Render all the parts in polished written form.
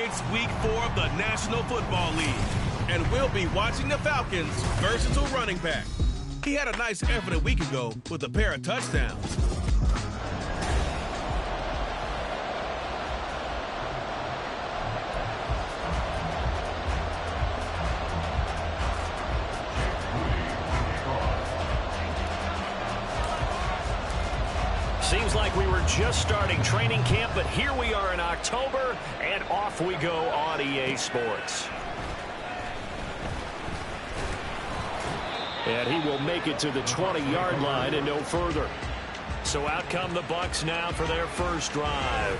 It's week 4 of the National Football League, and we'll be watching the Falcons' versatile running back. He had a nice effort a week ago with a pair of touchdowns. Seems like we were just starting training camp, but here we are in October, and off we go on EA Sports. And he will make it to the 20-yard line and no further. So out come the Bucs now for their first drive.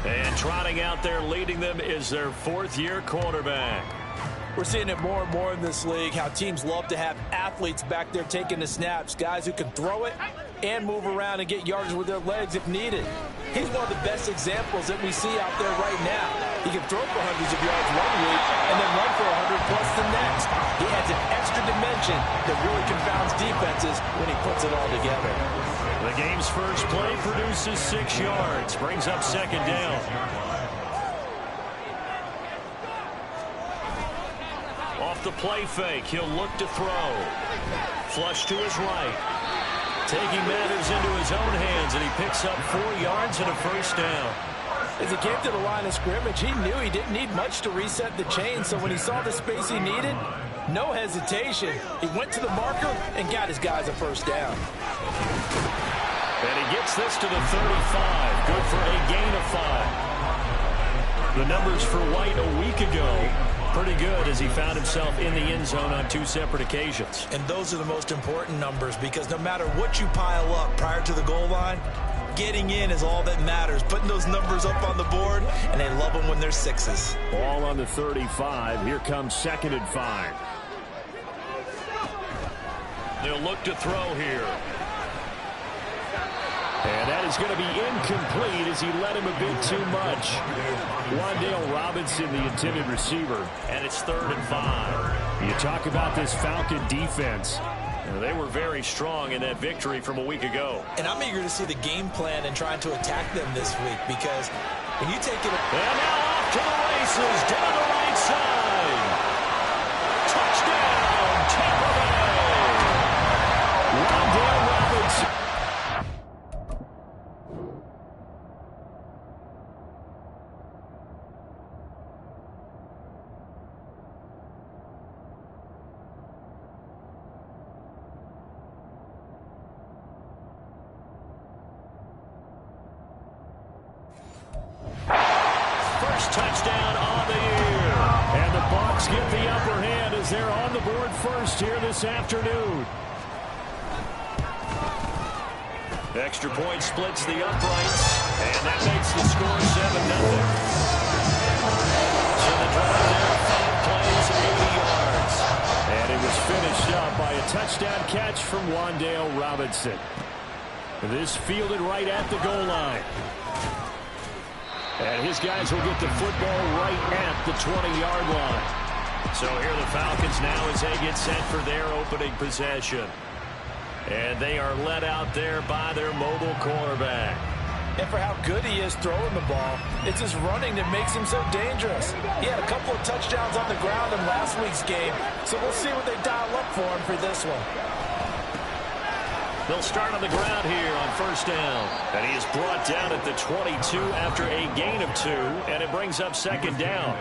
And trotting out there leading them is their fourth-year quarterback. We're seeing it more and more in this league, how teams love to have athletes back there taking the snaps, guys who can throw it and move around and get yards with their legs if needed. He's one of the best examples that we see out there right now. He can throw for hundreds of yards one week and then run for 100 plus the next. He adds an extra dimension that really confounds defenses when he puts it all together. The game's first play produces 6 yards, brings up second down. Off the play fake, he'll look to throw. Flush to his right. Taking matters into his own hands, and he picks up 4 yards and a first down. As he came to the line of scrimmage, he knew he didn't need much to reset the chain, so when he saw the space he needed, no hesitation. He went to the marker and got his guys a first down. And he gets this to the 35. Good for a gain of 5. The numbers for White a week ago, pretty good as he found himself in the end zone on 2 separate occasions. And those are the most important numbers because no matter what you pile up prior to the goal line, getting in is all that matters. Putting those numbers up on the board, and they love them when they're 6s. Ball on the 35. Here comes 2nd and 5. They'll look to throw here. And that is going to be incomplete as he led him a bit too much. Wan'Dale Robinson, the intended receiver. And it's 3rd and 5. You talk about this Falcon defense. They were very strong in that victory from a week ago. And I'm eager to see the game plan and trying to attack them this week because when you take it... And now off to the races, down the right side. Touchdown, Tampa Bay. Wan'Dale Robinson. Touchdown on the year. And the Bucs get the upper hand as they're on the board first here this afternoon. Extra point splits the uprights, and that makes the score 7-0. So the drive there, 5 plays, 80 yards. And it was finished up by a touchdown catch from Wan'Dale Robinson. This fielded right at the goal line. And his guys will get the football right at the 20-yard line. So here the Falcons now as they get set for their opening possession. And they are led out there by their mobile quarterback. And for how good he is throwing the ball, it's his running that makes him so dangerous. He had a couple of touchdowns on the ground in last week's game, so we'll see what they dial up for him for this one. They'll start on the ground here on first down. And he is brought down at the 22 after a gain of 2, and it brings up second down.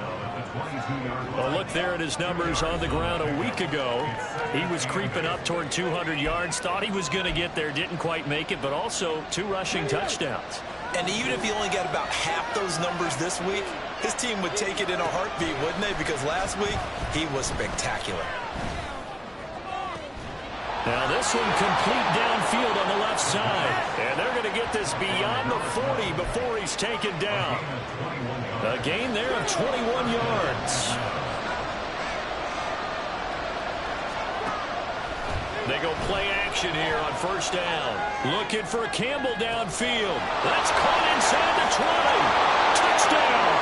A look there at his numbers on the ground a week ago. He was creeping up toward 200 yards, thought he was going to get there, didn't quite make it, but also 2 rushing touchdowns. And even if he only got about half those numbers this week, his team would take it in a heartbeat, wouldn't they? Because last week, he was spectacular. Now this one complete downfield on the left side. And they're going to get this beyond the 40 before he's taken down. A gain there of 21 yards. They go play action here on first down. Looking for Campbell downfield. That's caught inside the 20. Touchdown.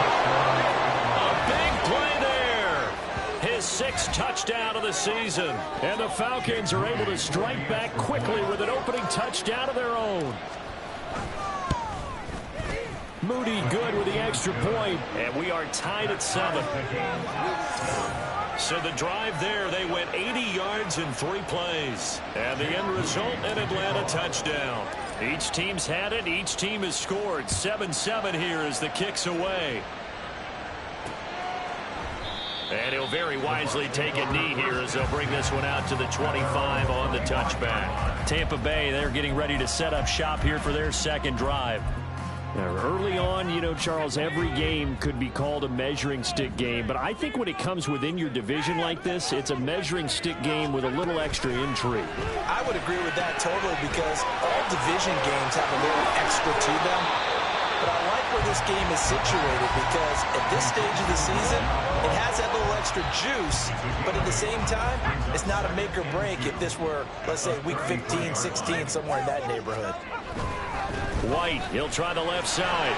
A big play there. His 6th touchdown of the season. And the Falcons are able to strike back quickly with an opening touchdown of their own. Moody good with the extra point. And we are tied at 7. So the drive there, they went 80 yards in 3 plays. And the end result, an Atlanta touchdown. Each team's had it. Each team has scored. 7-7 here as the kick's away. And he'll very wisely take a knee here as they'll bring this one out to the 25 on the touchback. Tampa Bay, they're getting ready to set up shop here for their second drive. Now, early on, you know, Charles, every game could be called a measuring stick game. But I think when it comes within your division like this, it's a measuring stick game with a little extra intrigue. I would agree with that totally because all division games have a little extra to them. But I like where this game is situated because at this stage of the season, it has that little extra juice. But at the same time, it's not a make or break if this were, let's say, week 15, 16, somewhere in that neighborhood. White, he'll try the left side.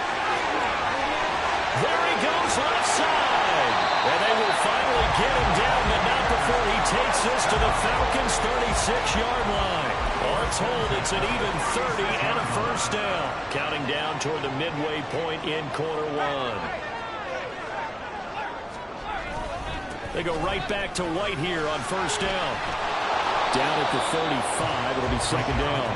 There he goes, left side. And they will finally get him down, but not before he takes this to the Falcons' 36-yard line. All told, it's an even 30 and a first down. Counting down toward the midway point in quarter 1. They go right back to White here on first down. Down at the 35, it'll be second down.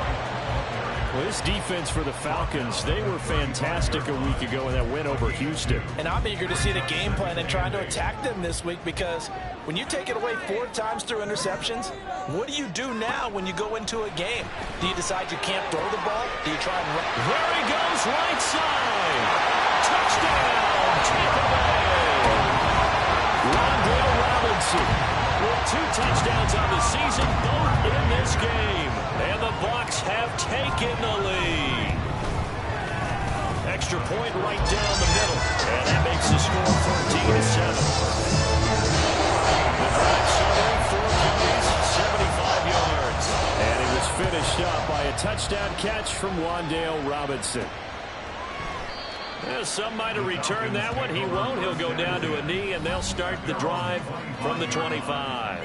Well, this defense for the Falcons, they were fantastic a week ago in that win over Houston. And I'm eager to see the game plan and trying to attack them this week because when you take it away 4 times through interceptions, what do you do now when you go into a game? Do you decide you can't throw the ball? Do you try and run? There he goes, right side. Touchdown, Tampa Bay. Wandale Robinson with 2 touchdowns on the season, both in this game. And the Bucs have taken the lead. Extra point right down the middle. And that makes the score 14-7. The drive started 4 carries, 75 yards. And it was finished up by a touchdown catch from Wandale Robinson. Some might have returned that one. He won't. He'll go down to a knee, and they'll start the drive from the 25.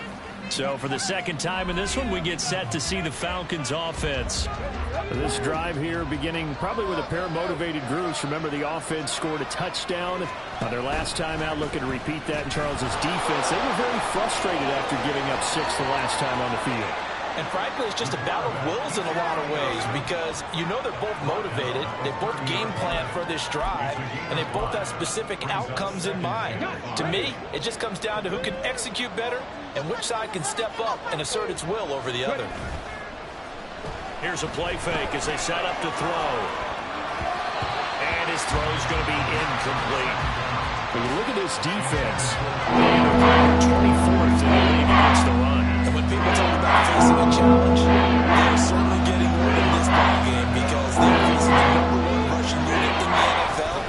So for the second time in this one, we get set to see the Falcons offense. This drive here beginning probably with a pair of motivated groups. Remember, the offense scored a touchdown on their last time out, looking to repeat that in Charles's defense. They were very frustrated after giving up 6 the last time on the field. And frankly, it's just a battle of wills in a lot of ways because you know they're both motivated, they both game plan for this drive, and they both have specific outcomes in mind. To me, it just comes down to who can execute better and which side can step up and assert its will over the other. Here's a play fake as they set up to throw. And his throw's going to be incomplete. When you look at this defense, they are 24th in the league against the run. And when people talk about facing a challenge, they're certainly getting one in this ballgame because they're facing the #1 rushing unit in the NFL,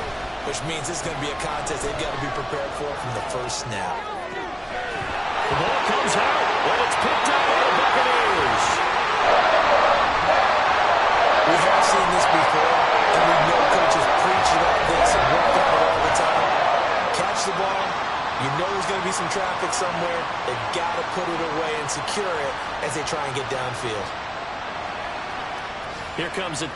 which means it's going to be a contest they've got to be prepared for from the first snap. The ball comes out, and it's picked up by the Buccaneers. We have seen this before, and we know coaches preach about this and work on it all the time. Catch the ball. You know there's going to be some traffic somewhere. They've got to put it away and secure it as they try and get downfield. Here comes it.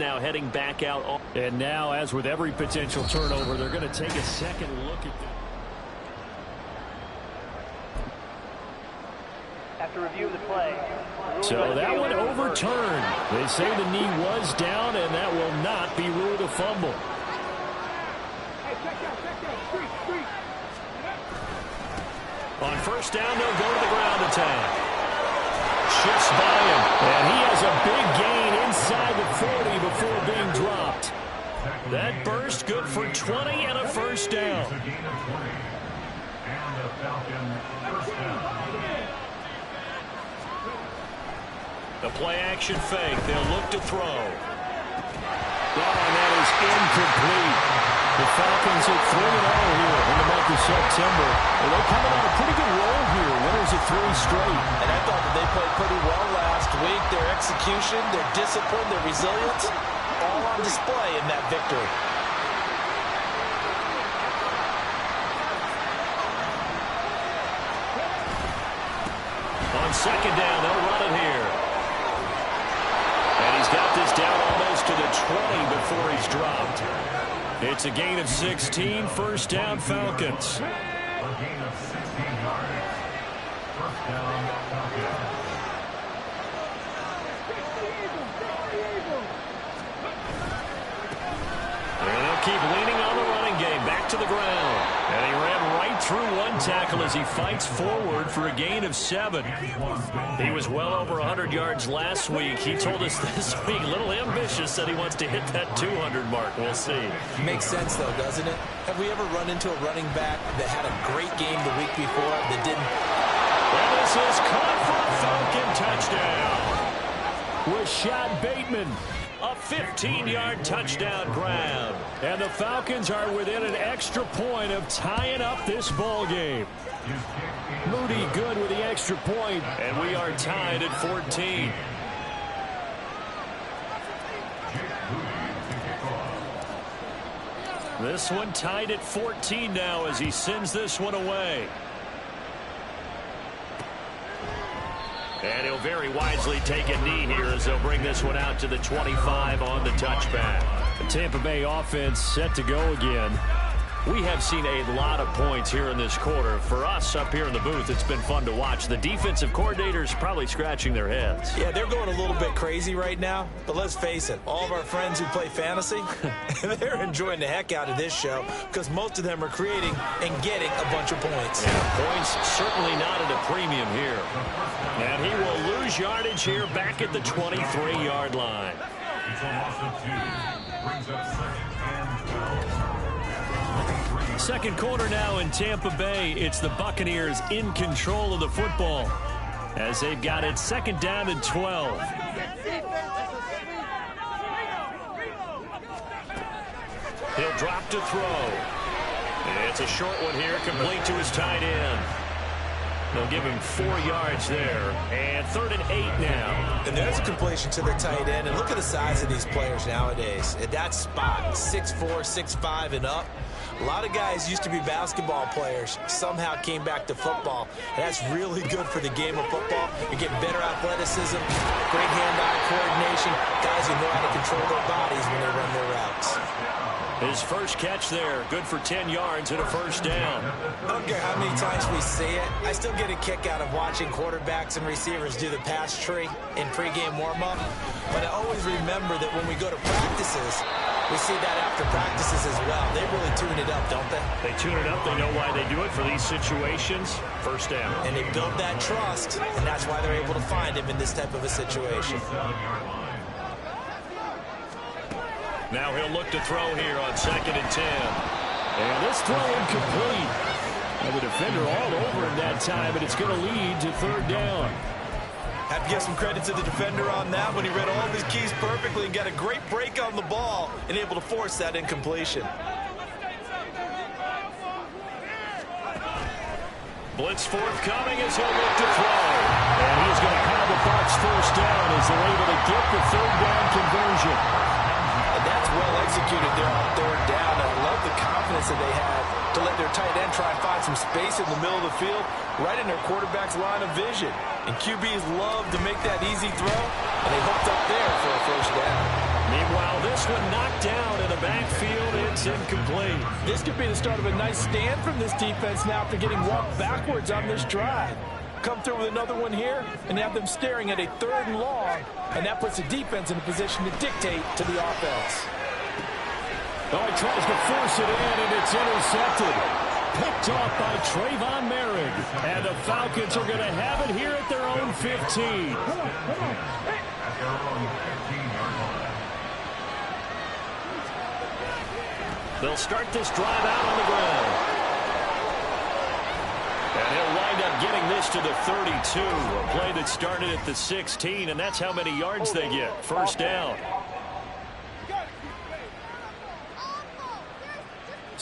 Now heading back out. And now, as with every potential turnover, they're going to take a second look at them. After review of the play. So that one overturned. They say the knee was down, and that will not be ruled a fumble. On first down, they'll go to the ground attack. Shifts by him, and he has a big gain inside the 40 before being dropped. That burst good for 20 and a first down. The play action fake. They'll look to throw. Oh, and that is incomplete. The Falcons at 3-0 here in the month of September. Well, they're coming on a pretty good roll here. Winners of 3 straight. And I thought that they played pretty well last week. Their execution, their discipline, their resilience, all on display in that victory. On second down, they'll run it here. And he's got this down almost to the 20 before he's dropped. It's a gain of 16, first down Falcons. And they'll keep leaning on the running game, back to the ground. And he ran right through one tackle as he fights forward for a gain of 7. He was well over 100 yards last week. He told us this week, a little ambitious, that he wants to hit that 200 mark. We'll see. Makes sense, though, doesn't it? Have we ever run into a running back that had a great game the week before that didn't? And this is caught for a Falcon touchdown. Rashad Bateman, a 15-yard touchdown grab. And the Falcons are within an extra point of tying up this ball game. Moody good with the extra point, and we are tied at 14. This one tied at 14 now as he sends this one away. And he'll very wisely take a knee here as they'll bring this one out to the 25 on the touchback. The Tampa Bay offense set to go again. We have seen a lot of points here in this quarter. For us up here in the booth, it's been fun to watch. The defensive coordinators probably scratching their heads. Yeah, they're going a little bit crazy right now. But let's face it, all of our friends who play fantasy, they're enjoying the heck out of this show because most of them are creating and getting a bunch of points. Yeah, points certainly not at a premium here. And he will lose yardage here back at the 23-yard line. Second quarter now in Tampa Bay. It's the Buccaneers in control of the football as they've got it second down and 12. He'll drop to throw. It's a short one here, complete to his tight end. They'll give him 4 yards there. And 3rd and 8 now. And there's a completion to the tight end. And look at the size of these players nowadays. At that spot, 6'4", 6'5", and up. A lot of guys used to be basketball players, somehow came back to football. And that's really good for the game of football. You're getting better athleticism, great hand-eye coordination, guys who know how to control their bodies when they run their routes. His first catch there, good for 10 yards and a first down. I don't care how many times we see it. I still get a kick out of watching quarterbacks and receivers do the pass tree in pregame warm-up. But I always remember that when we go to practices, we see that after practices as well. They really tune it up, don't they? They tune it up. They know why they do it for these situations. First down. And they build that trust, and that's why they're able to find him in this type of a situation. Now he'll look to throw here on 2nd and 10. And this throw incomplete. And the defender all over him that time, and it's going to lead to 3rd down. Have to give some credit to the defender on that when he read all of his keys perfectly and got a great break on the ball and able to force that incompletion. Blitz forthcoming as he'll look to throw. And he's going to have the Bucs first down as they're able to get the 3rd down conversion. And that's well executed there on 3rd down. I love the confidence that they had to let their tight end try and find some space in the middle of the field, right in their quarterback's line of vision. And QBs love to make that easy throw, and they hooked up there for a first down. Meanwhile, this one knocked down in the backfield. It's incomplete. This could be the start of a nice stand from this defense now after getting walked backwards on this drive. Come through with another one here and have them staring at a 3rd and long, and that puts the defense in a position to dictate to the offense. Oh, he tries to force it in, and it's intercepted. Picked off by Trayvon Merrick. And the Falcons are going to have it here at their own 15. They'll start this drive out on the ground. And he'll wind up getting this to the 32. A play that started at the 16, and that's how many yards they get. First down.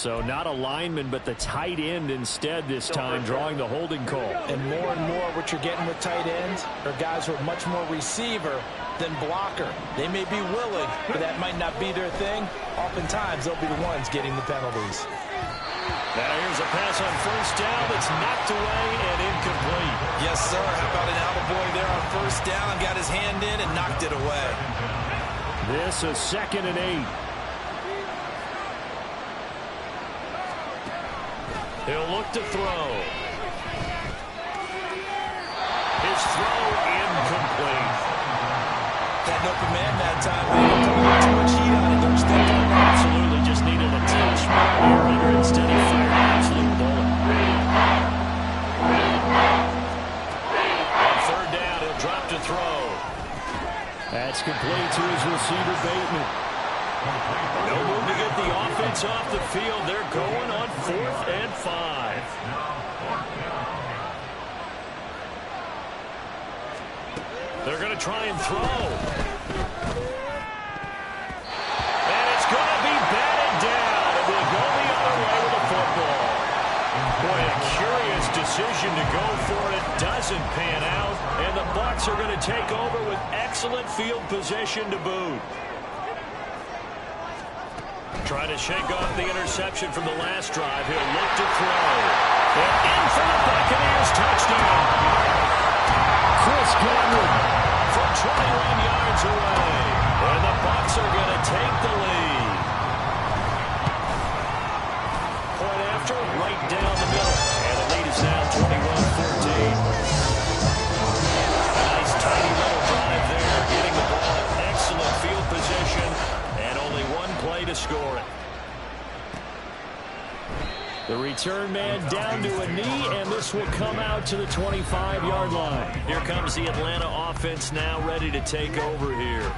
So not a lineman, but the tight end instead this time, drawing the holding call. And more what you're getting with tight ends are guys who are much more receiver than blocker. They may be willing, but that might not be their thing. Oftentimes, they'll be the ones getting the penalties. Now here's a pass on first down that's knocked away and incomplete. Yes, sir. How about an attaboy there on first down? Got his hand in and knocked it away. This is 2nd and 8. He'll look to throw. His throw incomplete. Had no command that time. They don't come with too much heat on it. Don't step on it. Absolutely just needed a touch more air under. Instead he fired an absolute bullet. On 3rd down, he'll drop to throw. That's complete to his receiver, Bateman. No move to get the offense off the field. They're going on 4th and 5. They're going to try and throw. And it's going to be batted down. It will go the other way with the football. Boy, a curious decision to go for it. Doesn't pan out. And the Bucs are going to take over with excellent field position to boot. Trying to shake off the interception from the last drive. He'll look to throw. And in for the Buccaneers touchdown. Chris Godwin from 21 yards away. And the Bucs are going to take the lead. Point after, right down the middle. And the lead is now 21-14. A nice tidy little drive there. Getting the ball in excellent field position. And only one play to score it. The return man down to a knee, and this will come out to the 25-yard line. Here comes the Atlanta offense now ready to take over here.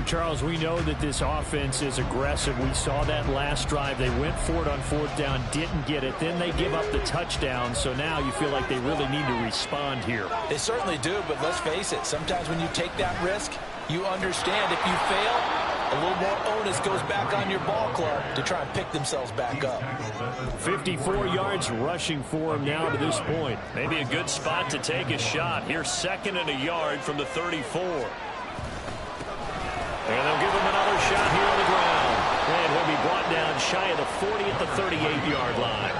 Charles, we know that this offense is aggressive. We saw that last drive. They went for it on 4th down, didn't get it. Then they give up the touchdown, so now you feel like they really need to respond here. They certainly do, but let's face it. Sometimes when you take that risk, you understand if you fail, a little more onus goes back on your ball club to try and pick themselves back up. 54 yards rushing for him now to this point. Maybe a good spot to take a shot. Here's 2nd and a yard from the 34. And they'll give him another shot here on the ground. And he'll be brought down shy of the 40 at the 38-yard line.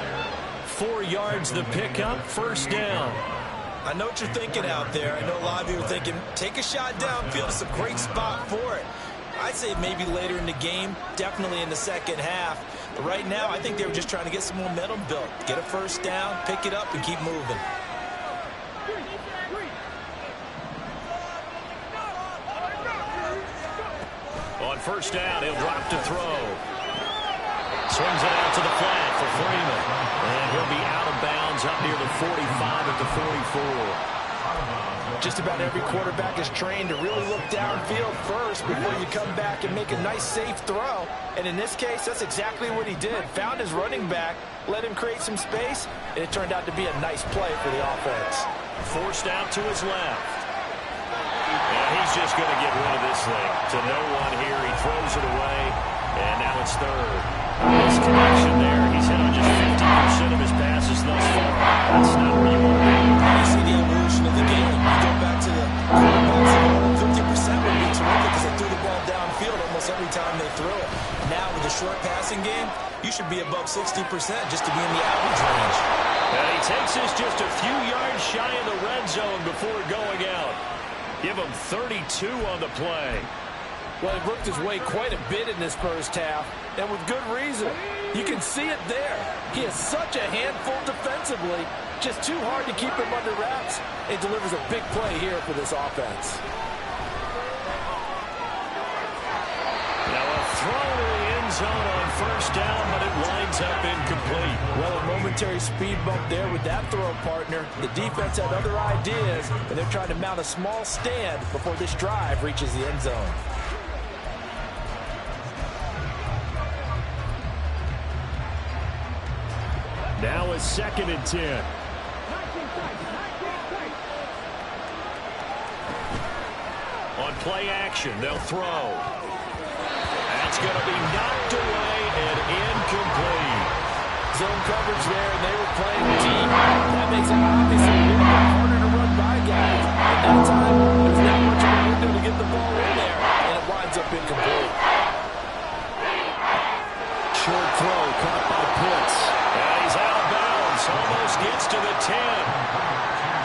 4 yards the pickup, 1st down. I know what you're thinking out there. I know a lot of you are thinking, take a shot downfield. It's a great spot for it. I'd say maybe later in the game, definitely in the 2nd half. But right now, I think they were just trying to get some momentum built. Get a 1st down, pick it up, and keep moving. On 1st down, he'll drop to throw. Swings it out to the flat for Freeman. And he'll be out of bounds up near the 45 at the 44. Just about every quarterback is trained to really look downfield first before you come back and make a nice, safe throw. And in this case, that's exactly what he did. Found his running back, let him create some space, and it turned out to be a nice play for the offense. Forced out to his left. And he's just going to get rid of this thing. To no one here. He throws it away, and now it's 3rd. Nice connection there. He's hit on just 50% of his passes thus far. That's not where you want to be. You see the evolution of the game. You go back to the quarterbacks, 50% would be terrific because they threw the ball downfield almost every time they threw it. Now with the short passing game, you should be above 60% just to be in the average range. And he takes this just a few yards shy of the red zone before going out. Give him 32 on the play. Well, he worked his way quite a bit in this 1st half, and with good reason. You can see it there. He is such a handful defensively, just too hard to keep him under wraps. It delivers a big play here for this offense. Now a throw to the end zone on 1st down, but it winds up incomplete. Well, a momentary speed bump there with that throw partner. The defense had other ideas, and they're trying to mount a small stand before this drive reaches the end zone. Now a 2nd and 10. On play action, they'll throw. That's going to be knocked away and incomplete. zone coverage there, and they were playing deep. That makes it obviously a little bit harder to run by guys. At that time, there's not much of a window to get the ball in there, and it winds up incomplete. Short throw caught by Pitts. And he's out of bounds. Almost gets to the 10.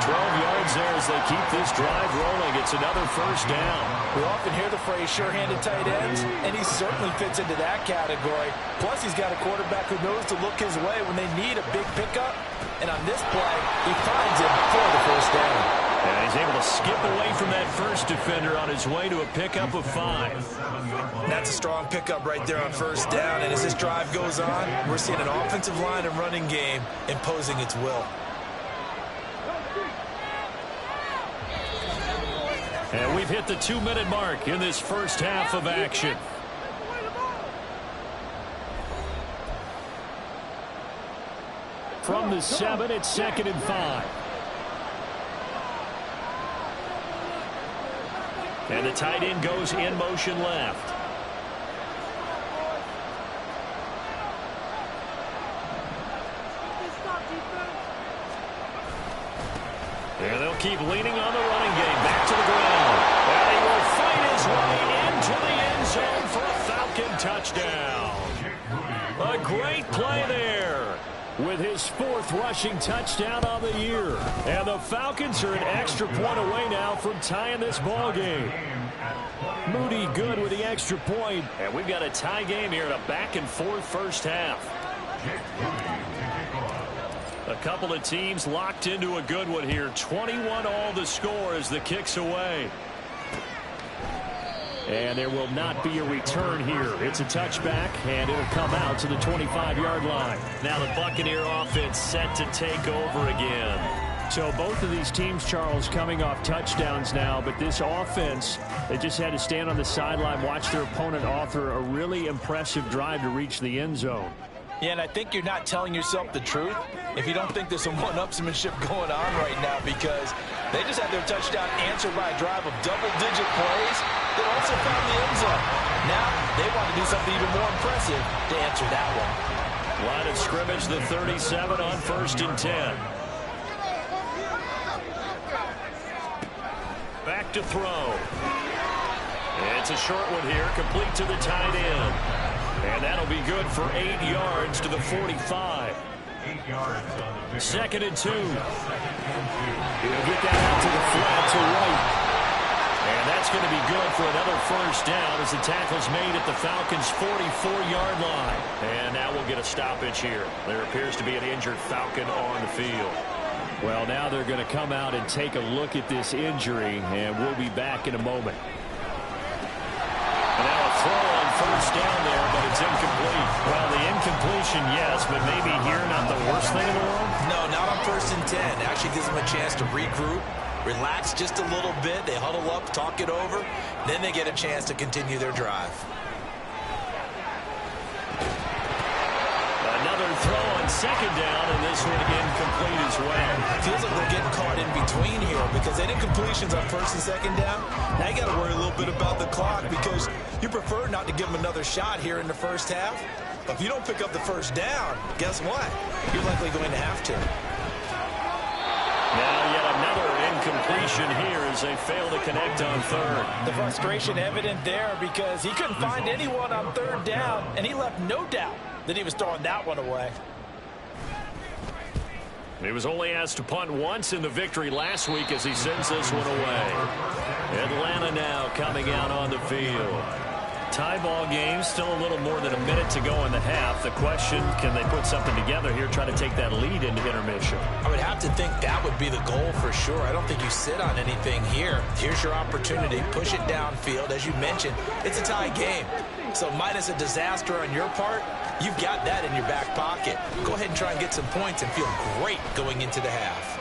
12 yards there as they keep this drive rolling. It's another first down. We often hear the phrase sure-handed tight ends, and he certainly fits into that category. Plus, he's got a quarterback who knows to look his way when they need a big pickup. And on this play, he finds him for the first down. And he's able to skip away from that first defender on his way to a pickup of 5. That's a strong pickup right there on first down. And as this drive goes on, we're seeing an offensive line and running game imposing its will. And we've hit the 2-minute mark in this first half of action. From the 7, it's 2nd and 5. And the tight end goes in motion left. And they'll keep leaning on the running game. Back to the ground. And he will fight his way into the end zone for a Falcon touchdown. A great play there. With his 4th rushing touchdown on the year. And the Falcons are an extra point away now from tying this ball game. Moody good with the extra point. And we've got a tie game here in a back-and-forth first half. A couple of teams locked into a good one here. 21 all the score as the kick's away. And there will not be a return here. It's a touchback, and it'll come out to the 25-yard line. Now the Buccaneer offense set to take over again. So both of these teams, Charles, coming off touchdowns now, but this offense, they just had to stand on the sideline, watch their opponent author a really impressive drive to reach the end zone. Yeah, and I think you're not telling yourself the truth if you don't think there's some one-upsmanship going on right now, because they just had their touchdown answered by a drive of double-digit plays that also found the end zone. Now they want to do something even more impressive to answer that one. Line of scrimmage, the 37 on 1st and 10. Back to throw. It's a short one here, complete to the tight end. And that'll be good for 8 yards to the 45. 2nd and 2. He'll get that out to the flat to right. And that's going to be good for another first down as the tackle's made at the Falcons' 44-yard line. And now we'll get a stoppage here. There appears to be an injured Falcon on the field. Well, now they're going to come out and take a look at this injury, and we'll be back in a moment. And now a throw on first down there, but it's incomplete. Well, the incompletion, yes, but maybe here not the worst thing in the world? No, not on 1st and 10. It actually gives them a chance to regroup, relax just a little bit. They huddle up, talk it over. Then they get a chance to continue their drive. Another throw on 2nd down, and this one incomplete as well. Feels like they're getting caught in between here because they did completions on 1st and 2nd down. Now you got to worry a little bit about the clock because you prefer not to give them another shot here in the first half. But if you don't pick up the first down, guess what? You're likely going to have to. Now yet another incompletion here as they fail to connect on 3rd. The frustration evident there because he couldn't find anyone on 3rd down, and he left no doubt that he was throwing that one away. He was only asked to punt once in the victory last week as he sends this one away. Atlanta now coming out on the field. Tie ball game, still a little more than a minute to go in the half. The question, can they put something together here, try to take that lead into intermission? I would have to think that would be the goal for sure. I don't think you sit on anything here. Here's your opportunity. Push it downfield. As you mentioned, it's a tie game. So minus a disaster on your part, you've got that in your back pocket. Go ahead and try and get some points and feel great going into the half.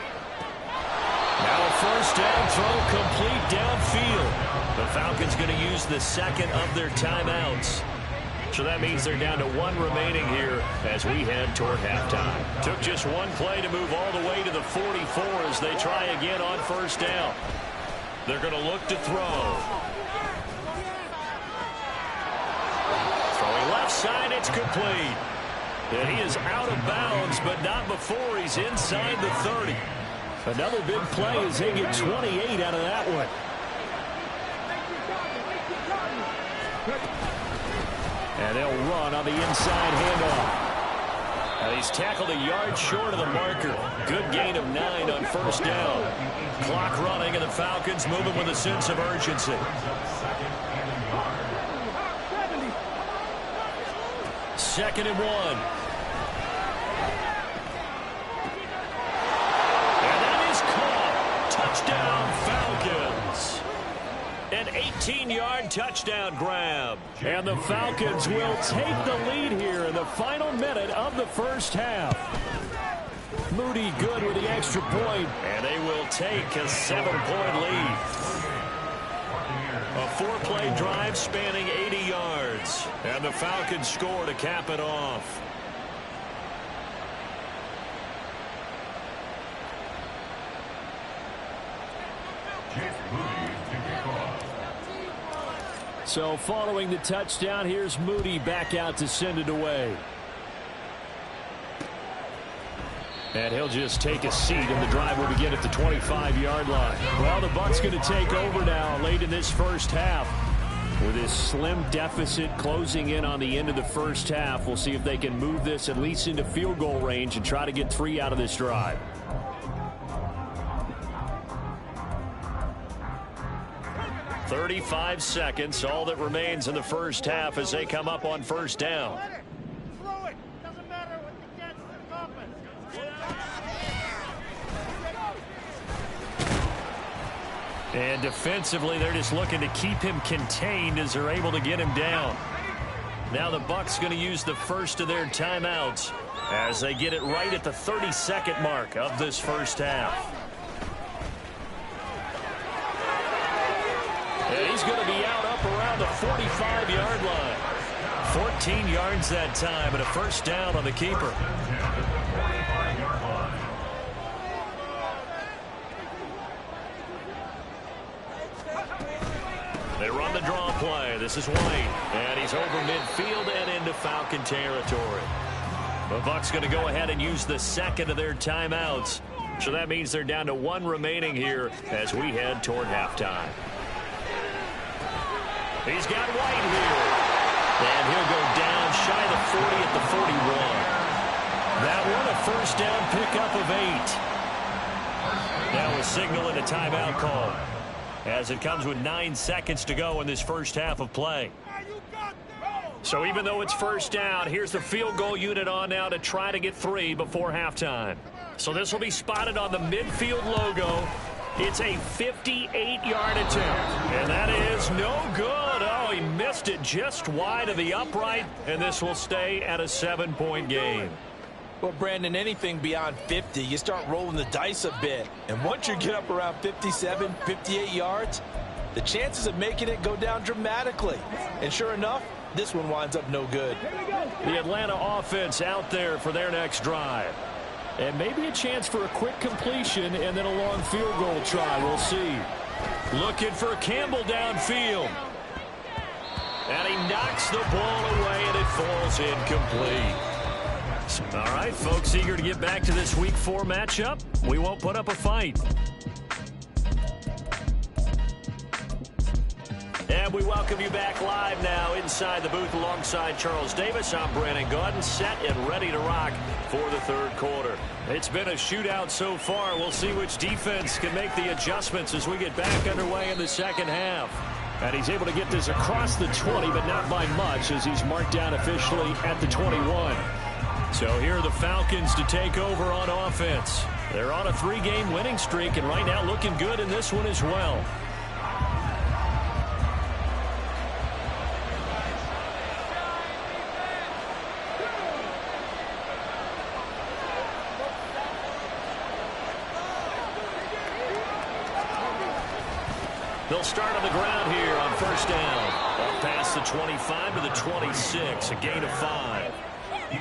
Now a first down throw complete downfield. The Falcons going to use the 2nd of their timeouts. So that means they're down to 1 remaining here as we head toward halftime. Took just one play to move all the way to the 44 as they try again on first down. They're going to look to throw. Throwing left side, it's complete. And he is out of bounds, but not before he's inside the 30. Another big play as they get 28 out of that one. And they'll run on the inside handoff. And he's tackled a yard short of the marker. Good gain of 9 on first down. Clock running, and the Falcons moving with a sense of urgency. Second and 1. And that is caught. Touchdown, Falcons. An 18-yard touchdown grab. And the Falcons will take the lead here in the final minute of the first half. Moody good with the extra point. And they will take a 7-point lead. A 4-play drive spanning 80 yards. And the Falcons score to cap it off. So following the touchdown, here's Moody back out to send it away. And he'll just take a seat, and the drive will begin at the 25-yard line. Well, the Bucs going to take over now late in this first half. With this slim deficit closing in on the end of the first half, we'll see if they can move this at least into field goal range and try to get 3 out of this drive. .35 seconds, all that remains in the first half as they come up on first down. And defensively, they're just looking to keep him contained as they're able to get him down. Now the Bucs going to use the first of their timeouts as they get it right at the 30-second mark of this first half. And he's going to be out up around the 45-yard line. 14 yards that time and a first down on the keeper. They run the draw play. This is White. And he's over midfield and into Falcon territory. The Bucs going to go ahead and use the second of their timeouts. So that means they're down to 1 remaining here as we head toward halftime. He's got White here. And he'll go down shy of the 40 at the 41. That one a first down pickup of 8. That was signaling a timeout call, as it comes with 9 seconds to go in this first half of play. So even though it's first down, here's the field goal unit on now to try to get 3 before halftime. So this will be spotted on the midfield logo. It's a 58-yard attempt, and that is no good. Oh, he missed it just wide of the upright, and this will stay at a 7-point game. Well, Brandon, anything beyond 50, you start rolling the dice a bit. And once you get up around 57, 58 yards, the chances of making it go down dramatically. And sure enough, this one winds up no good. The Atlanta offense out there for their next drive. And maybe a chance for a quick completion and then a long field goal try. We'll see. Looking for Campbell downfield. And he knocks the ball away, and it falls incomplete. All right, folks, eager to get back to this Week 4 matchup. We won't put up a fight. And we welcome you back live now inside the booth alongside Charles Davis. I'm Brandon Gaudin, set and ready to rock for the third quarter. It's been a shootout so far. We'll see which defense can make the adjustments as we get back underway in the second half. And he's able to get this across the 20, but not by much, as he's marked down officially at the 21. So here are the Falcons to take over on offense. They're on a 3-game winning streak, and right now looking good in this one as well. They'll start on the ground here on first down. Up past the 25 to the 26, a gain of 5.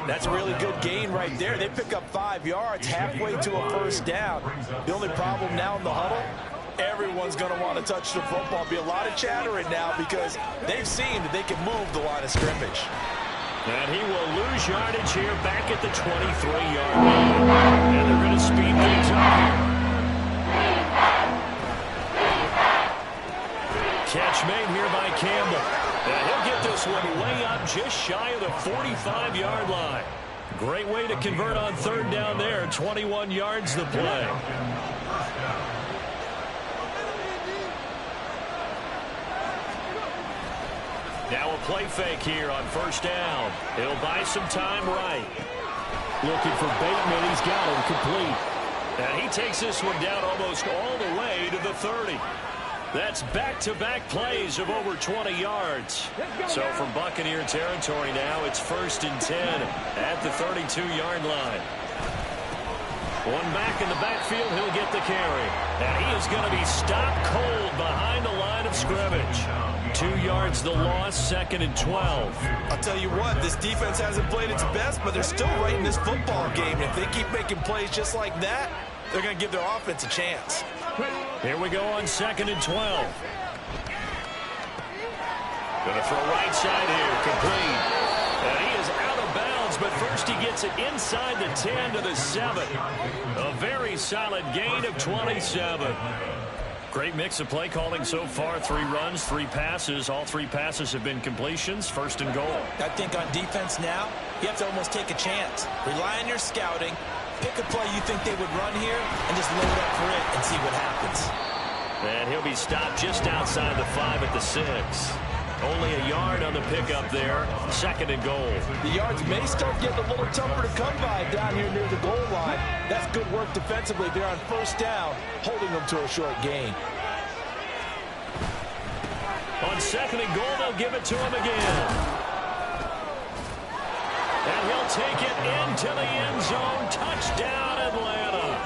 That's a really good gain right there. They pick up 5 yards halfway to a first down. The only problem now in the huddle, everyone's going to want to touch the football. Be a lot of chattering now because they've seen that they can move the line of scrimmage. And he will lose yardage here back at the 23-yard line. And they're going to speed things up here. Catch made here by Campbell. And he'll get this one way up just shy of the 45-yard line. Great way to convert on third down there. 21 yards the play. Now a play fake here on first down. He'll buy some time right. Looking for Bateman. He's got him complete. And he takes this one down almost all the way to the 30. That's back-to-back plays of over 20 yards. So from Buccaneer territory now, it's 1st and 10 at the 32-yard line. One back in the backfield, he'll get the carry. And he is going to be stopped cold behind the line of scrimmage. 2 yards the loss, 2nd and 12. I'll tell you what, this defense hasn't played its best, but they're still right in this football game. If they keep making plays just like that, they're going to give their offense a chance. Here we go on 2nd and 12. Going to throw right side here, complete. And he is out of bounds, but first he gets it inside the 10 to the 7. A very solid gain of 27. Great mix of play calling so far. 3 runs, 3 passes. All 3 passes have been completions. 1st and goal. I think on defense now, you have to almost take a chance. Rely on your scouting. Pick a play you think they would run here and just load up for it and see what happens. And he'll be stopped just outside the 5 at the 6. Only a yard on the pickup there. 2nd and goal. The yards may start getting a little tougher to come by down here near the goal line. That's good work defensively there on first down, holding them to a short gain. On 2nd and goal, they'll give it to him again. And he'll take it into the end zone. Touchdown, Atlanta.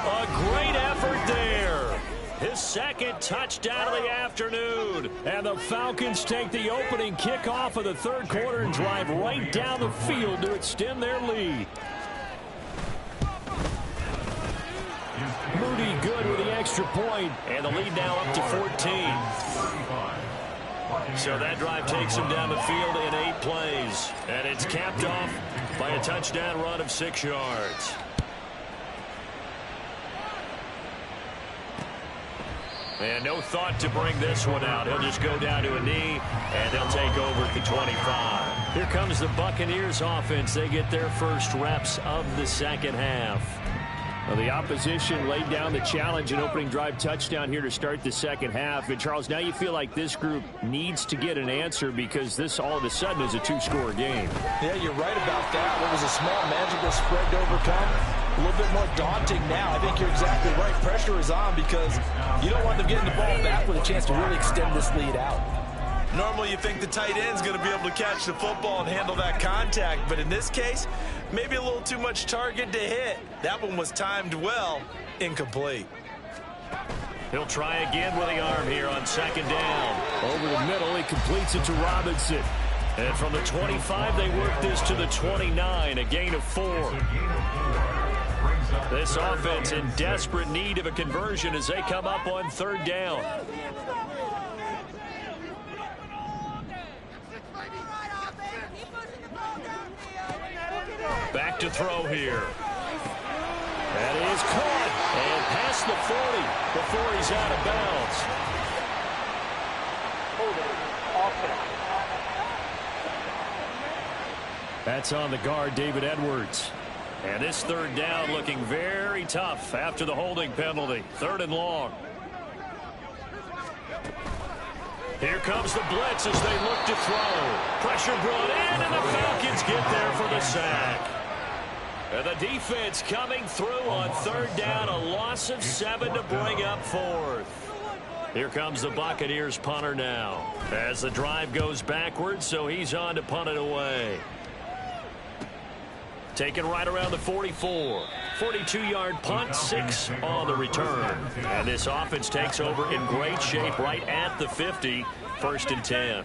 A great effort there. His 2nd touchdown of the afternoon. And the Falcons take the opening kickoff of the 3rd quarter and drive right down the field to extend their lead. Moody good with the extra point. And the lead now up to 14. So that drive takes him down the field in 8 plays. And it's capped off by a touchdown run of 6 yards. And no thought to bring this one out. He'll just go down to a knee, and they'll take over at the 25. Here comes the Buccaneers offense. They get their first reps of the 2nd half. Well, the opposition laid down the challenge and opening drive touchdown here to start the 2nd half. And, Charles, now you feel like this group needs to get an answer because this all of a sudden is a 2-score game. Yeah, you're right about that. What was a small, manageable spread to overcome? A little bit more daunting now. I think you're exactly right. Pressure is on because you don't want them getting the ball back with a chance to really extend this lead out. Normally you think the tight end's going to be able to catch the football and handle that contact, but in this case, maybe a little too much target to hit. That one was timed well, incomplete. He'll try again with the arm here on 2nd down. Over the middle, he completes it to Robinson. And from the 25, they work this to the 29, a gain of 4. This offense in desperate need of a conversion as they come up on 3rd down. Back to throw here. That is caught. And past the 40 before he's out of bounds. That's on the guard, David Edwards. And this 3rd down looking very tough after the holding penalty. 3rd and long. Here comes the blitz as they look to throw. Pressure brought in, and the Falcons get there for the sack. And the defense coming through on 3rd down, a loss of 7 to bring up 4th. Here comes the Buccaneers punter now as the drive goes backwards, so he's on to punt it away. Taken right around the 44. 42-yard punt, 6 on the return. And this offense takes over in great shape right at the 50, 1st and 10.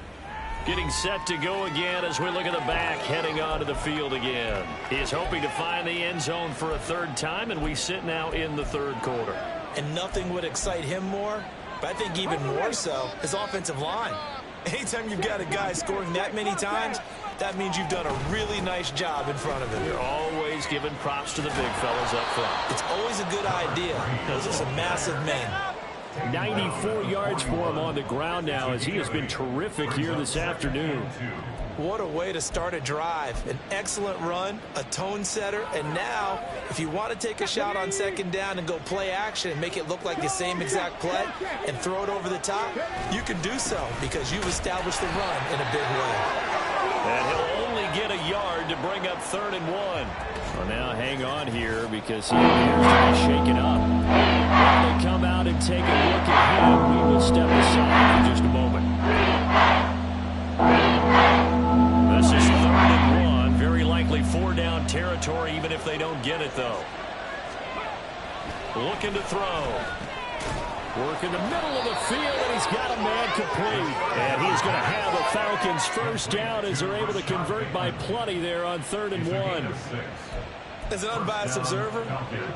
Getting set to go again as we look at the back, heading onto the field again. He is hoping to find the end zone for a 3rd time, and we sit now in the 3rd quarter. And nothing would excite him more, but I think even more so, his offensive line. Anytime you've got a guy scoring that many times, that means you've done a really nice job in front of him. You're always giving props to the big fellas up front. It's always a good idea. Those are some massive men. 94 yards for him on the ground now as he has been terrific here this afternoon. What a way to start a drive. An excellent run, a tone setter, and now if you want to take a shot on second down and go play action and make it look like the same exact play and throw it over the top, you can do so because you've established the run in a big way. And he'll only get a yard to bring up 3rd and 1. Well, now hang on here because he appears to be shaken up. When they come out and take a look at him, we will step aside for just a moment. This is 3rd and 1. Very likely 4-down territory even if they don't get it, though. Looking to throw. Work in the middle of the field, and he's got a man complete. And he's going to have a Falcons first down as they're able to convert by plenty there on 3rd and 1. As an unbiased observer,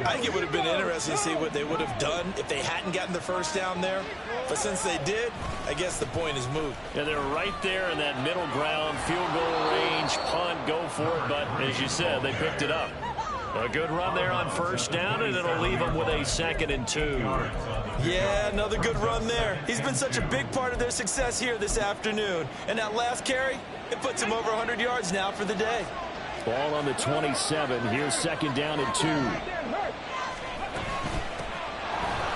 I think it would have been interesting to see what they would have done if they hadn't gotten the first down there. But since they did, I guess the point is moot. Yeah, they're right there in that middle ground, field goal range, punt, go for it. But as you said, they picked it up. A good run there on first down, and it'll leave them with a 2nd and 2. Yeah, another good run there. He's been such a big part of their success here this afternoon. And that last carry, it puts him over 100 yards now for the day. Ball on the 27. Here's 2nd down and 2.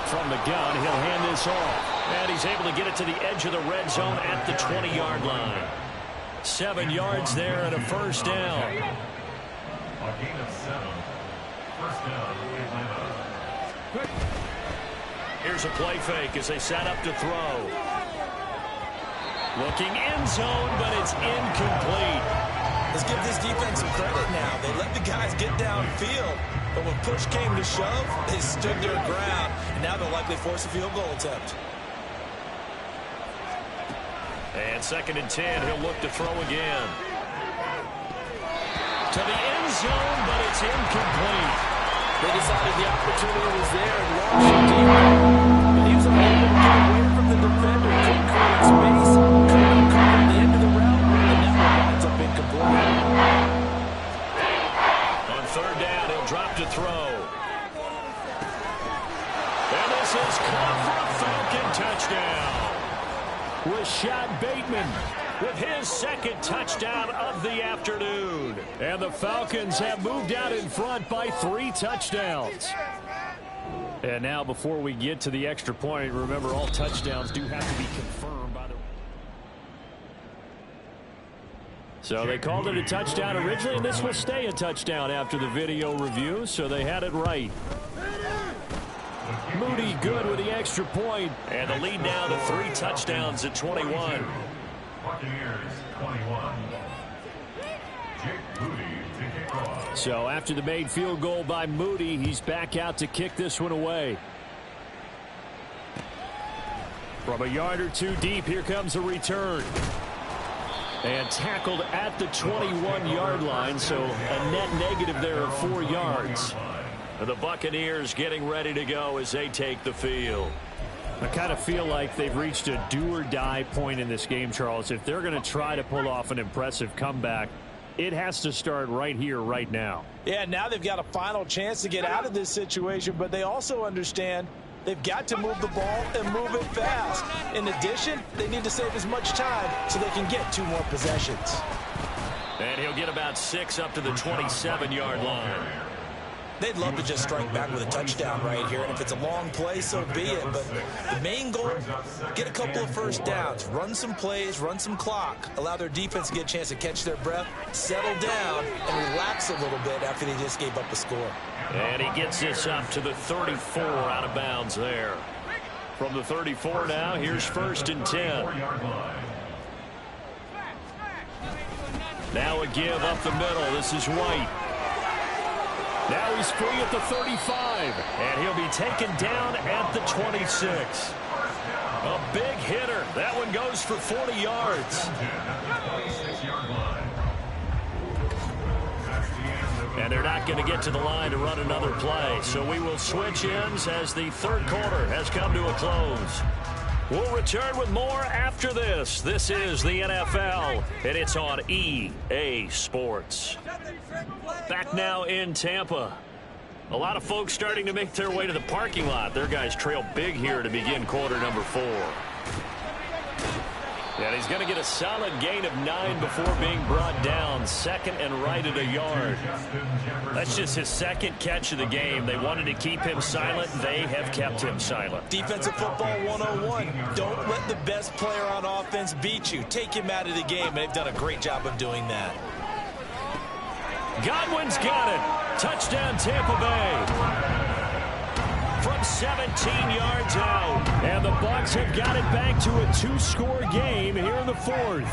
From the gun, he'll hand this off. And he's able to get it to the edge of the red zone at the 20-yard line. 7 yards there and a first down. A gain of 7. First down, Atlanta. Here's a play fake as they set up to throw. Looking end zone, but it's incomplete. Let's give this defense some credit now. They let the guys get downfield, but when push came to shove, they stood their ground, and now they'll likely force a field goal attempt. And 2nd and 10, he'll look to throw again. To the end zone, but it's incomplete. They decided the opportunity was there and launched it deep. But he was unable to get away from the defender, couldn't create space, couldn't cover the end of the route, and that one winds up incomplete. On 3rd down, he'll drop to throw. And this is caught for a Falcon touchdown. Rashad Bateman with his 2nd touchdown of the afternoon. And the Falcons have moved out in front by 3 touchdowns. And now before we get to the extra point, remember all touchdowns do have to be confirmed by the... So they called it a touchdown originally, and this will stay a touchdown after the video review, so they had it right. Moody good with the extra point. And the lead now to 3 touchdowns at 21. Buccaneers 21. Jake Moody to kick off. So after the made field goal by Moody, he's back out to kick this one away. From a yard or 2 deep, here comes a return. And tackled at the 21-yard line, so a net negative there of 4 yards. The Buccaneers getting ready to go as they take the field. I kind of feel like they've reached a do-or-die point in this game, Charles. If they're going to try to pull off an impressive comeback, it has to start right here, right now. Yeah, now they've got a final chance to get out of this situation, but they also understand they've got to move the ball and move it fast. In addition, they need to save as much time so they can get 2 more possessions. And he'll get about 6 up to the 27-yard line. They'd love to just strike back with a touchdown right here, and if it's a long play, so be it. But the main goal, get a couple of first downs, run some plays, run some clock, allow their defense to get a chance to catch their breath, settle down, and relax a little bit after they just gave up a score. And he gets this up to the 34 out of bounds there. From the 34 now, here's 1st and 10. Now a give up the middle. This is White. Now he's free at the 35. And he'll be taken down at the 26. A big hitter. That one goes for 40 yards. And they're not going to get to the line to run another play. So we will switch ends as the 3rd quarter has come to a close. We'll return with more after this. This is the NFL, and it's on EA Sports. Back now in Tampa. A lot of folks starting to make their way to the parking lot. Their guys trail big here to begin quarter number 4. And he's going to get a solid gain of 9 before being brought down. Second and right at a yard. That's just his second catch of the game. They wanted to keep him silent. They have kept him silent. Defensive football 101. Don't let the best player on offense beat you. Take him out of the game, and they've done a great job of doing that. Godwin's got it. Touchdown, Tampa Bay. From 17 yards out. And the Bucs have got it back to a 2-score game here in the 4th.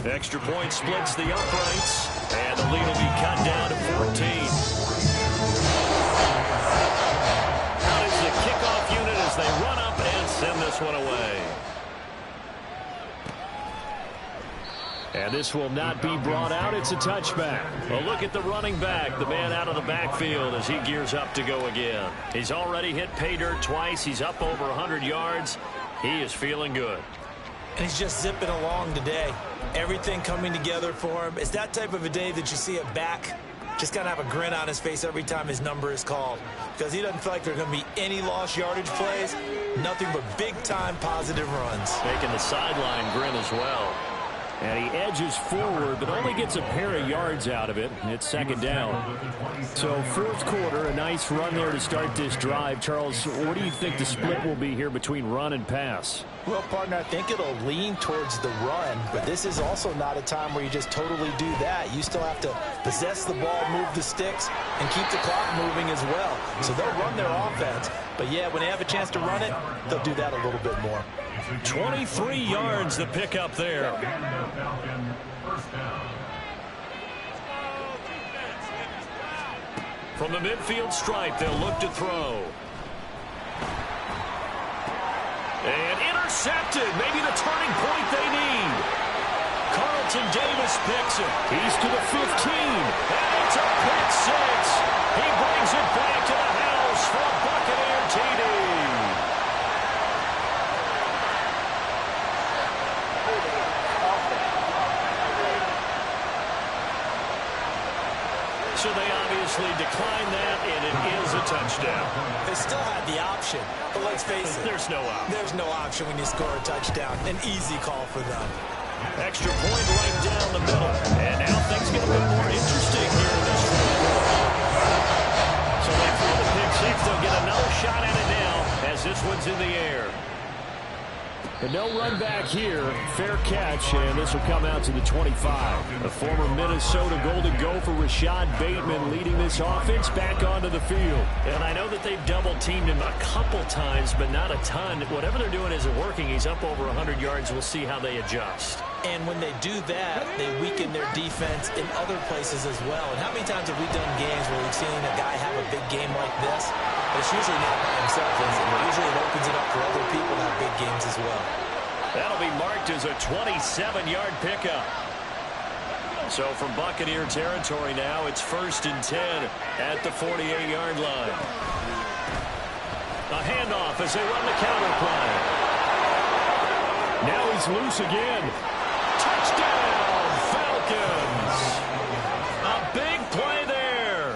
Extra point splits the uprights. And the lead will be cut down to 14. Out is the kickoff unit as they run up and send this one away. And this will not be brought out. It's a touchback. A look at the running back, the man out of the backfield as he gears up to go again. He's already hit pay dirt twice. He's up over 100 yards. He is feeling good. And he's just zipping along today. Everything coming together for him. It's that type of a day that you see a back just kind of have a grin on his face every time his number is called, because he doesn't feel like there are going to be any lost yardage plays. Nothing but big-time positive runs. Making the sideline grin as well. And he edges forward, but only gets a pair of yards out of it. It's second down. So 4th quarter, a nice run there to start this drive. Charles, what do you think the split will be here between run and pass? Well, partner, I think it'll lean towards the run, but this is also not a time where you just totally do that. You still have to possess the ball, move the sticks, and keep the clock moving as well. So they'll run their offense, but yeah, when they have a chance to run it, they'll do that a little bit more. 23 yards the pickup there. From the midfield stripe, they'll look to throw. And intercepted. Maybe the turning point they need. Carlton Davis picks it. He's to the 15. And it's a pick 6. He brings it back to the house for a Buccaneer TD. So they obviously declined that, and it is a touchdown. They still had the option, but let's face it. There's no option. There's no option when you score a touchdown. An easy call for them. Extra point right down the middle. And now things get a bit more interesting here in this one. So they throw the pick 6. They'll get another shot at it now as this one's in the air. But no run back here. Fair catch, and this will come out to the 25. The former Minnesota Golden Gopher Rashad Bateman leading this offense back onto the field. And I know that they've double-teamed him a couple times, but not a ton. Whatever they're doing isn't working. He's up over 100 yards. We'll see how they adjust. And when they do that, they weaken their defense in other places as well. And how many times have we done games where we've seen a guy have a big game like this? But it's usually not by himself, is it? Usually it opens it up for other people to have big games as well. That'll be marked as a 27-yard pickup. So from Buccaneer territory now, it's 1st and 10 at the 48-yard line. A handoff as they run the counter play. Now he's loose again. Touchdown, Falcons. A big play there.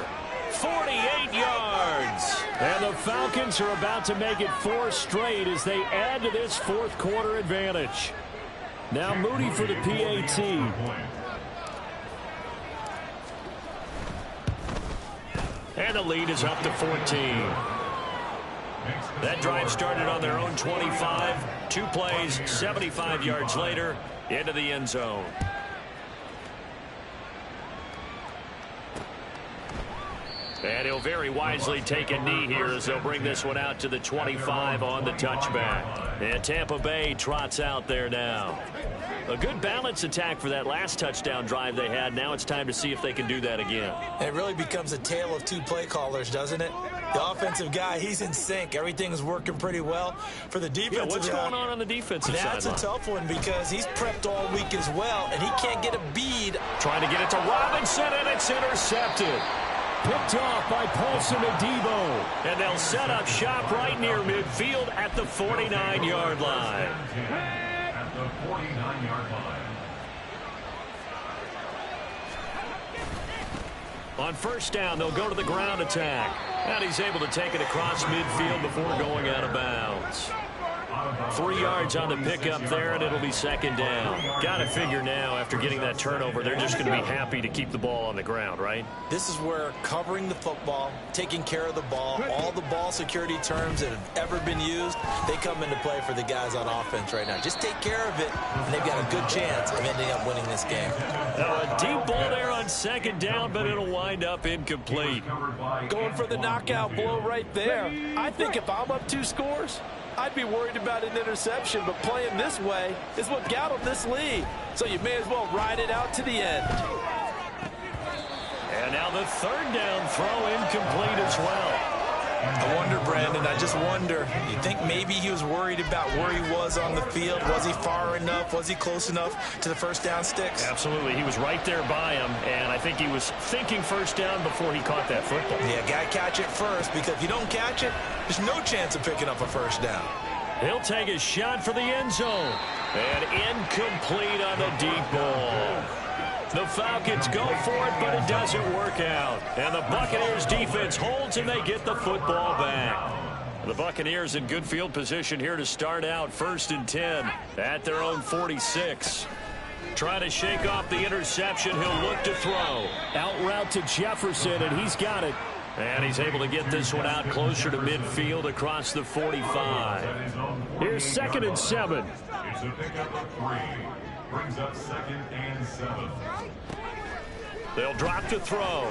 48 yards. And the Falcons are about to make it 4 straight as they add to this 4th quarter advantage. Now Moody for the PAT. And the lead is up to 14. That drive started on their own 25. 2 plays, 75 yards later, into the end zone. And he'll very wisely take a knee here as they'll bring this one out to the 25 on the touchback. And Tampa Bay trots out there now. A good balance attack for that last touchdown drive they had. Now it's time to see if they can do that again. It really becomes a tale of 2 play callers, doesn't it? The offensive guy, he's in sync. Everything's working pretty well. For the defensive guy, what's going on the defensive side? That's a tough one because he's prepped all week as well, and he can't get a bead. Trying to get it to Robinson, and it's intercepted. Picked off by Paulson Adebo. And they'll set up shop right near midfield at the 49-yard line. At the 49-yard line. On first down, they'll go to the ground attack. And he's able to take it across midfield before going out of bounds. 3 yards on the pickup there, and it'll be second down. Got to figure now, after getting that turnover, they're just going to be happy to keep the ball on the ground, right? This is where covering the football, taking care of the ball, all the ball security terms that have ever been used, they come into play for the guys on offense right now. Just take care of it, and they've got a good chance of ending up winning this game. Now a deep ball there on second down, but it'll wind up incomplete. Going for the knockout blow right there. I think if I'm up 2 scores, I'd be worried about an interception, but playing this way is what got them this lead. So you may as well ride it out to the end. And now the third down throw incomplete as well. I wonder, Brandon, I just wonder, you think maybe he was worried about where he was on the field? Was he far enough? Was he close enough to the first down sticks? Absolutely. He was right there by him, and I think he was thinking first down before he caught that football. Yeah, got to catch it first, because if you don't catch it, there's no chance of picking up a first down. He'll take a shot for the end zone. And incomplete on the deep ball. The Falcons go for it, but it doesn't work out. And the Buccaneers defense holds, and they get the football back. The Buccaneers in good field position here to start out 1st and 10 at their own 46. Trying to shake off the interception. He'll look to throw. Out route to Jefferson, and he's got it. And he's able to get this one out closer to midfield across the 45. Here's 2nd and 7. It's a pickup of 3. Brings up 2nd and 7. They'll drop to throw.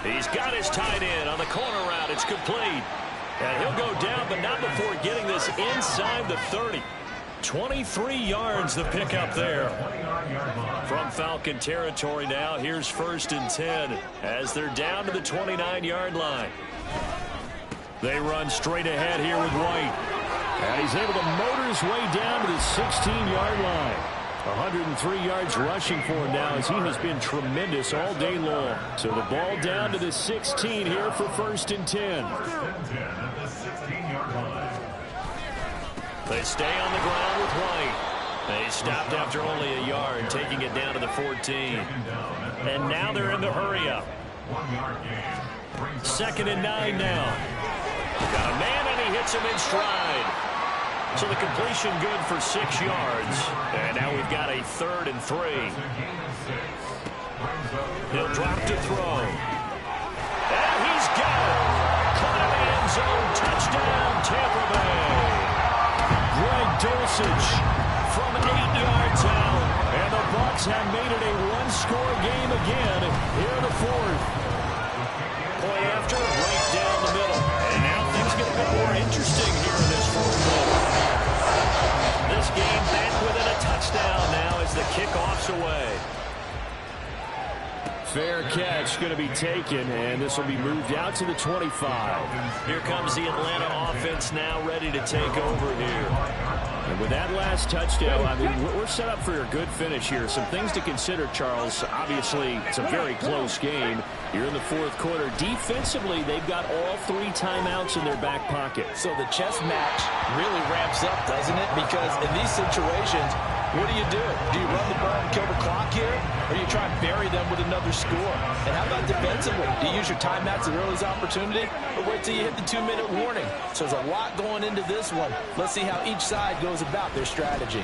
He's got his tight end on the corner route. It's complete. And he'll go down, but not before getting this inside the 30. 23 yards the pickup there. From Falcon territory now, here's 1st and 10 as they're down to the 29-yard line. They run straight ahead here with White. And he's able to motor his way down to the 16-yard line. 103 yards rushing for him now as he has been tremendous all day long. So the ball down to the 16 here for 1st and 10. They stay on the ground with White. They stopped after only a yard, taking it down to the 14. And now they're in the hurry-up. 2nd and 9 now. Got a man, and he hits him in stride. So the completion good for 6 yards. And now we've got a 3rd and 3. He'll drop to throw. And he's got it. Caught in the end zone. Touchdown, Tampa Bay. Greg Dulcich from 8 yards out. And the Bucs have made it a one-score game again here in the 4th. Point after, right down the middle. And now things get a bit more interesting here in this 4th quarter. This game back within a touchdown now as the kickoff's away. Fair catch going to be taken, and this will be moved out to the 25. Here comes the Atlanta offense now ready to take over here. And with that last touchdown, I mean, we're set up for a good finish here. Some things to consider, Charles. Obviously, it's a very close game. You're in the 4th quarter. Defensively, they've got all 3 timeouts in their back pocket. So the chess match really ramps up, doesn't it? Because in these situations, what do? Do you run the ball and kill the clock here? Or do you try and bury them with another score? And how about defensively? Do you use your timeouts at earliest opportunity? Or wait till you hit the 2-minute warning? So there's a lot going into this one. Let's see how each side goes about their strategy.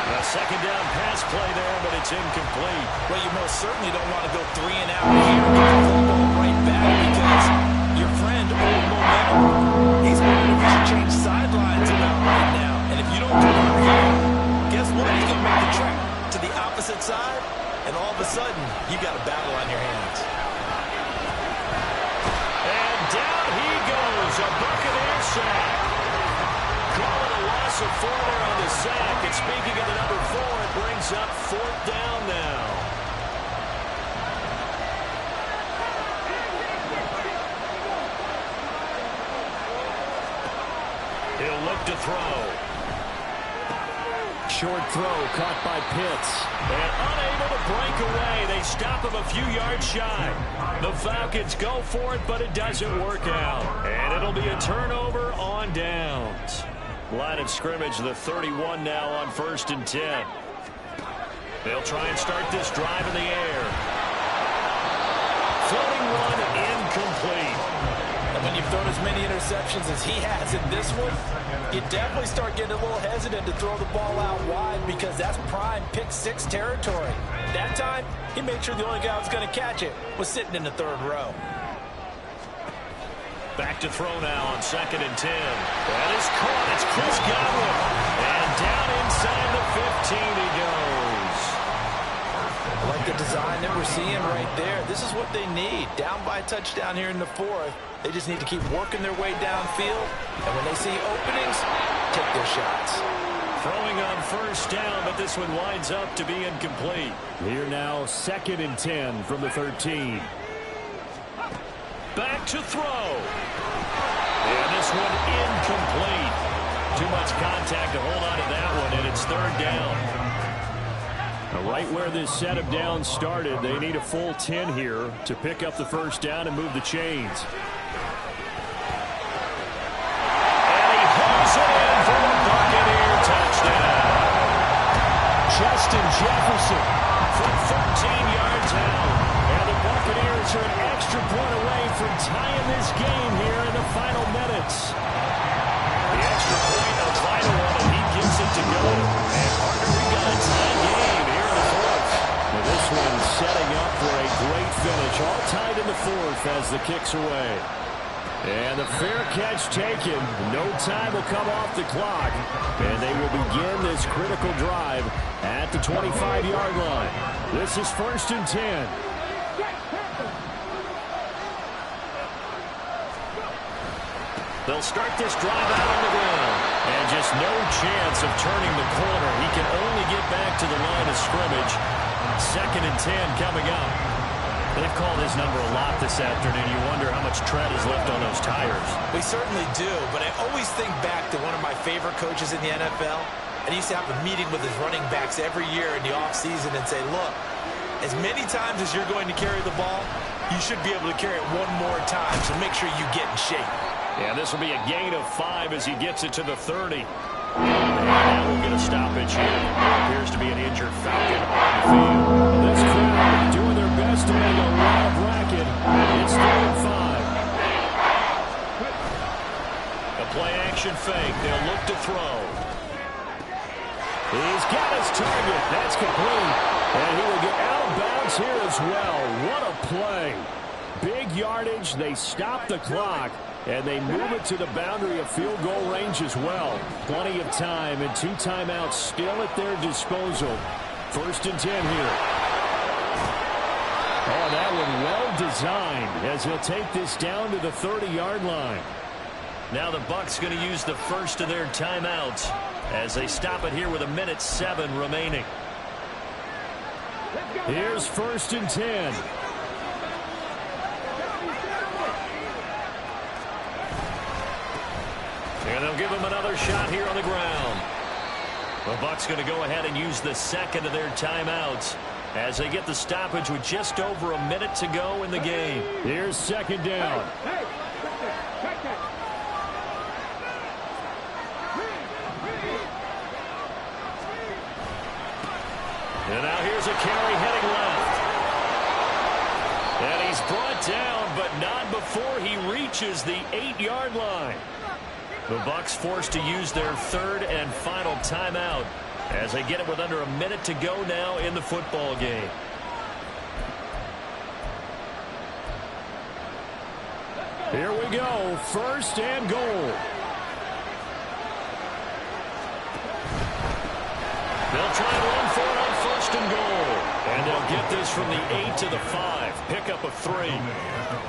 A 2nd down pass play there, but it's incomplete. Well, you most certainly don't want to go 3 and out here and get the football right back because your friend, Old Momentum, he's wondering if he should change sidelines about right now. And if you don't do it here, guess what? He's going to make the trek to the opposite side, and all of a sudden, you got a battle on your hands. And down he goes, a Buccaneer sack. Calling a loss of 4 there on the sack. And speaking of the number 4, it brings up 4th down now. He'll look to throw. short throw caught by Pitts. And unable to break away. They stop him a few yards shy. The Falcons go for it, but it doesn't work out. And it'll be a turnover on downs. Line of scrimmage, the 31 now on 1st and 10. They'll try and start this drive in the air. Floating one, incomplete. And when you've thrown as many interceptions as he has in this one, you definitely start getting a little hesitant to throw the ball out wide because that's prime pick six territory. That time, he made sure the only guy who was going to catch it was sitting in the 3rd row. Back to throw now on 2nd and 10. That is caught. It's Chris Godwin. And down inside the 15 he goes. I like the design that we're seeing right there. This is what they need. Down by a touchdown here in the 4th. They just need to keep working their way downfield. And when they see openings, take their shots. Throwing on 1st down, but this one winds up to be incomplete. Here now, 2nd and 10 from the 13. Back to throw. And this one incomplete. Too much contact to hold on to that one, and it's 3rd down. Right where this setup down started, they need a full 10 here to pick up the 1st down and move the chains. And he hauls it in for a Buccaneer touchdown. Justin Jefferson from 13 yards out. And the Buccaneers are an extra point away from tying this game here in the final minutes. The extra point, a final one, and he gets it to go. And Parker, we got a tie game here in the 4th. Well, this one setting up for a great finish. All tied in the 4th as the kick's away. And the fair catch taken. No time will come off the clock. And they will begin this critical drive at the 25-yard line. This is 1st and 10. They'll start this drive out on the ground. And just no chance of turning the corner. He can only get back to the line of scrimmage. 2nd and 10 coming up. They've called his number a lot this afternoon. You wonder how much tread is left on those tires. We certainly do, but I always think back to one of my favorite coaches in the NFL. And he used to have a meeting with his running backs every year in the offseason and say, look, as many times as you're going to carry the ball, you should be able to carry it one more time, so make sure you get in shape. Yeah, this will be a gain of 5 as he gets it to the 30. And now we'll get a stoppage here. There appears to be an injured Falcon on the field. This crowd doing their best to make a loud racket. It's 3rd and 5. A play-action fake. They'll look to throw. He's got his target. That's complete. And he will get out of bounds here as well. What a play. Big yardage. They stop the clock. And they move it to the boundary of field goal range as well. Plenty of time and 2 timeouts still at their disposal. 1st and 10 here. Oh, that one well designed as he'll take this down to the 30-yard line. Now the Bucs going to use the first of their timeouts as they stop it here with 1:07 remaining. Here's 1st and 10. And they'll give him another shot here on the ground. The Bucs going to go ahead and use the second of their timeouts as they get the stoppage with just over a minute to go in the game. Here's 2nd down. And now here's a carry heading left. And he's brought down, but not before he reaches the 8-yard line. The Bucs forced to use their 3rd and final timeout as they get it with under a minute to go now in the football game. Here we go. 1st and goal. They'll try and run for it on 1st and goal. And they'll get this from the 8 to the 5. Pick up a 3.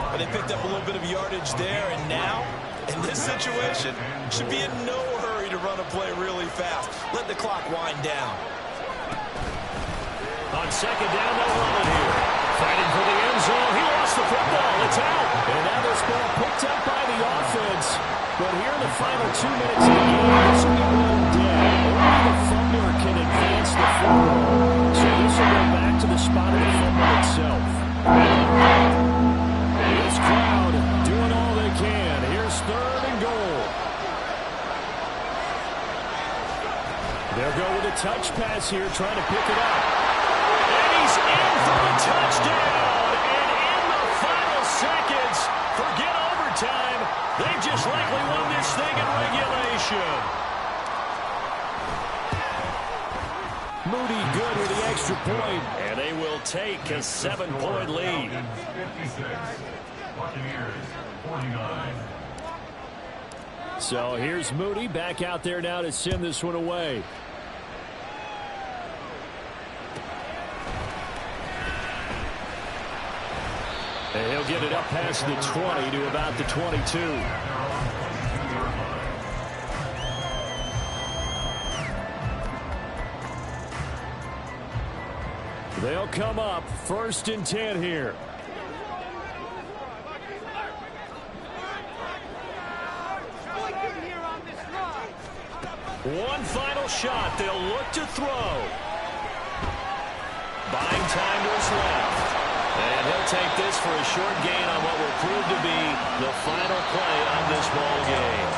But they picked up a little bit of yardage there, and now, in this situation, should be in no hurry to run a play really fast. Let the clock wind down. On 2nd down, they'll run it here. Fighting for the end zone. He lost the football. It's out. And now this ball picked up by the offense. But here in the final 2 minutes of the game, this will be one dead. Only the fumbler can They'll go with a touch pass here, trying to pick it up. And he's in for a touchdown. And in the final seconds, forget overtime. They just likely won this thing in regulation. Moody good with the extra point. And they will take a 7-point lead. 56. Buccaneers, 49. So here's Moody back out there now to send this one away. And he'll get it up past the 20 to about the 22. They'll come up 1st and 10 here. One final shot. They'll look to throw. Buying time to his left. And he'll take this for a short gain on what will prove to be the final play of this ball game.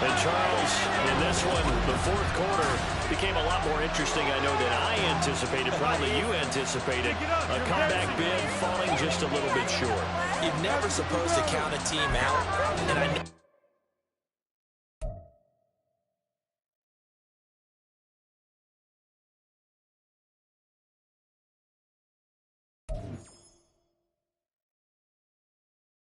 And Charles, in this one, the 4th quarter became a lot more interesting, I know, than I anticipated. Probably you anticipated. A comeback bid falling just a little bit short. You're never supposed to count a team out, and I know